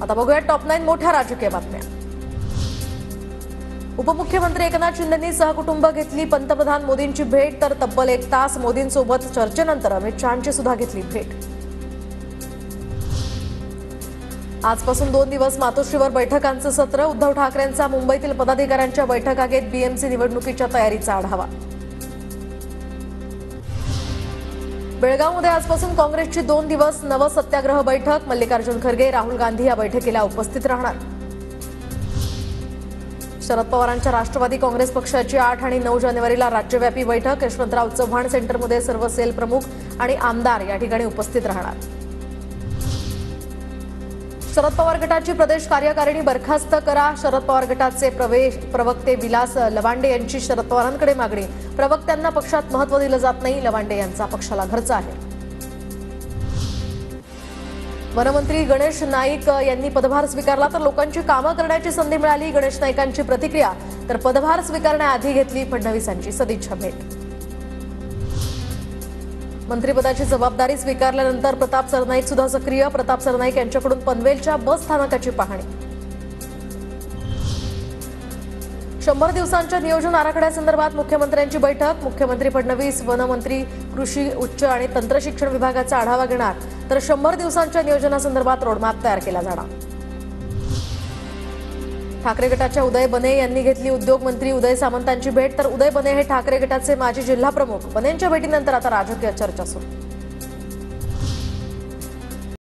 आता बघूया टॉप 9 मोठ्या राजकीय बातम्या। उपमुख्यमंत्री एकनाथ शिंदेंनी सहकुटुंब घेतली पंतप्रधान मोदींची भेट, तर तब्बल 1 तास मोदींसोबत चर्चेनंतर अमित शहांची सुद्धा घेतली भेट। आजपासून 2 दिवस मातोश्रीवर बैठकांचं सत्र, उद्धव ठाकरेंचा मुंबईतील पदाधिकाऱ्यांच्या बैठका घेत बीएमसी निवडणुकीच्या तयारीचा आढावा। बेळगावमध्ये आजपासून काँग्रेसची 2 दिवस नवसत्याग्रह बैठक, मल्लिकार्जुन खरगे, राहुल गांधी या बैठकीला उपस्थित राहणार। शरद पवारांच्या राष्ट्रवादी काँग्रेस पक्षाची 8 आणि 9 जानेवारीला राज्यव्यापी बैठक, यशवंतराव चव्हाण सेंटरमध्ये सर्व सेल प्रमुख आणि आमदार या ठिकाणी उपस्थित राहणार। शरद पवार गटाची प्रदेश कार्यकारिणी बरखास्त करा, शरद पवार गटाचे प्रवक्ते विलास लवांडे यांची शरद पवारांकडे मागणी, प्रवक्त्यांना पक्षात महत्त्व दिलं जात नाही, लवांडे यांचा पक्षाला घरचा आहे। वनमंत्री गणेश नाईक यांनी पदभार स्वीकारला, तर लोकांची कामं करण्याची संधी मिळाली, गणेश नाईकांची प्रतिक्रिया, तर पदभार स्वीकारण्याआधी घेतली फडणवीसांची सदिच्छा भेट। मंत्रिपदाची जबाबदारी स्वीकारल्यानंतर प्रताप सरनाईक सुद्धा सक्रिय, प्रताप सरनाईक यांच्याकडून पनवेलच्या बस स्थानकाची पाहणी। 100 दिवसांच्या नियोजन आराखड्यासंदर्भात मुख्यमंत्र्यांची बैठक, मुख्यमंत्री फडणवीस वनमंत्री कृषी उच्च आणि तंत्रशिक्षण विभागाचा आढावा घेणार, तर 100 दिवसांच्या नियोजनासंदर्भात रोडमॅप तयार केला जाणार। ठाकरे गटाच्या उदय बने यांनी घेतली उद्योग मंत्री उदय सामंतांची भेट, तर उदय बने हे ठाकरे गटाचे माजी जिल्हा प्रमुख, बनेंच्या भेटीनंतर आता राजकीय चर्चा सुरू।